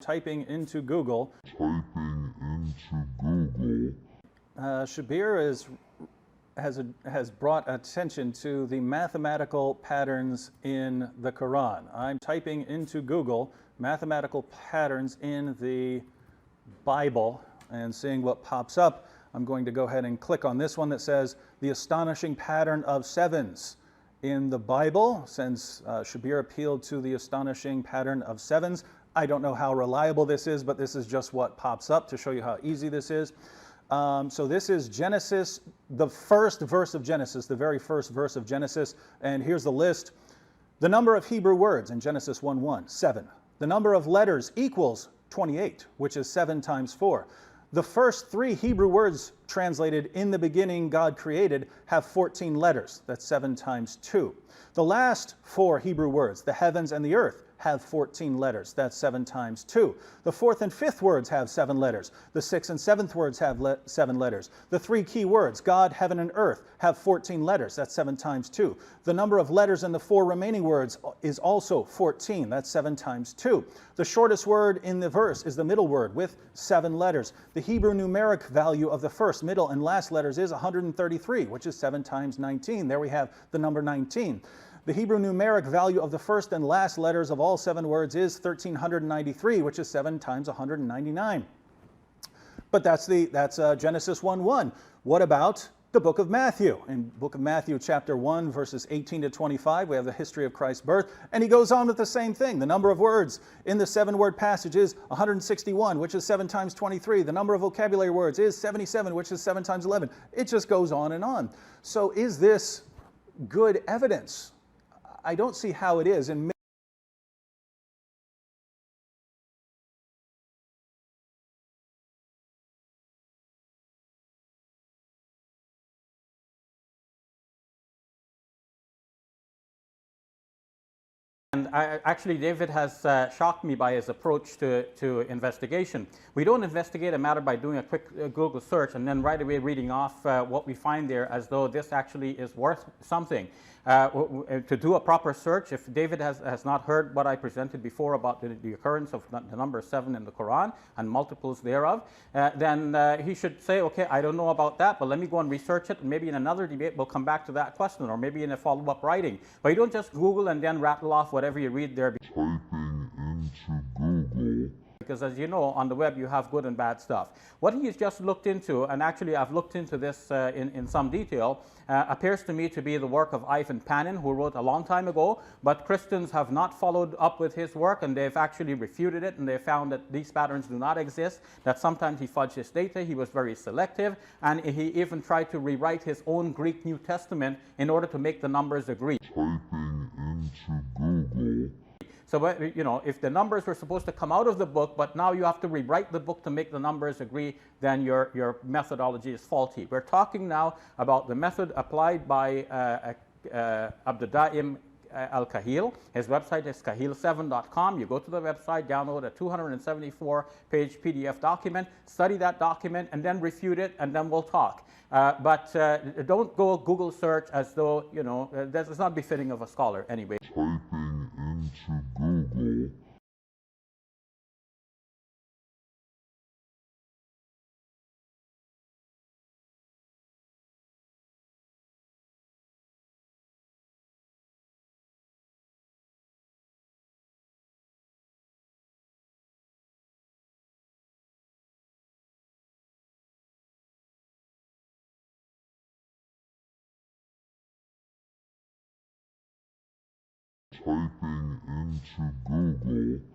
Typing into Google. Shabir has brought attention to the mathematical patterns in the Quran. I'm typing into Google mathematical patterns in the Bible and seeing what pops up. I'm going to go ahead and click on this one that says the astonishing pattern of sevens in the Bible, since Shabir appealed to the astonishing pattern of sevens. I don't know how reliable this is, but this is just what pops up to show you how easy this is. So this is Genesis, the first verse of Genesis, the very first verse of Genesis, and here's the list. The number of Hebrew words in Genesis 1:1, 7. The number of letters equals 28, which is 7 times 4. The first 3 Hebrew words translated in the beginning God created have 14 letters. That's 7 times 2. The last 4 Hebrew words, the heavens and the earth, have 14 letters. That's 7 times 2. The 4th and 5th words have 7 letters. The 6th and 7th words have 7 letters. The 3 key words, God, heaven, and earth, have 14 letters. That's 7 times 2. The number of letters in the 4 remaining words is also 14. That's 7 times 2. The shortest word in the verse is the middle word with 7 letters. The Hebrew numeric value of the first, middle, and last letters is 133, which is 7 times 19. There we have the number 19. The Hebrew numeric value of the first and last letters of all 7 words is 1393, which is 7 times 199. But that's Genesis 1:1. What about the book of Matthew? In book of Matthew, chapter 1, verses 18 to 25, we have the history of Christ's birth, and he goes on with the same thing. The number of words in the 7-word passage is 161, which is 7 times 23. The number of vocabulary words is 77, which is 7 times 11. It just goes on and on. So is this good evidence? I don't see how it is. And actually, David has shocked me by his approach to investigation. We don't investigate a matter by doing a quick Google search and then right away reading off what we find there as though this actually is worth something. To do a proper search, if David has not heard what I presented before about the occurrence of the number 7 in the Quran and multiples thereof, then he should say, okay, I don't know about that, but let me go and research it, and maybe in another debate we'll come back to that question, or maybe in a follow-up writing. But you don't just Google and then rattle off whatever you read there. Typing into Google. Because as you know, on the web you have good and bad stuff. What he has just looked into, and actually I've looked into this in some detail, appears to me to be the work of Ivan Panin, who wrote a long time ago, but Christians have not followed up with his work, and they've actually refuted it, and they found that these patterns do not exist, that sometimes he fudged his data, he was very selective, and he even tried to rewrite his own Greek New Testament in order to make the numbers agree. Typing into Google. So, you know, if the numbers were supposed to come out of the book, but now you have to rewrite the book to make the numbers agree, then your methodology is faulty. We're talking now about the method applied by Abdudaim Al-Kahil. His website is kahil7.com. You go to the website, download a 274-page PDF document, study that document, and then refute it, and then we'll talk. But don't go Google search as though, you know, that's not befitting of a scholar anyway. Typing into Google. Typing into Google.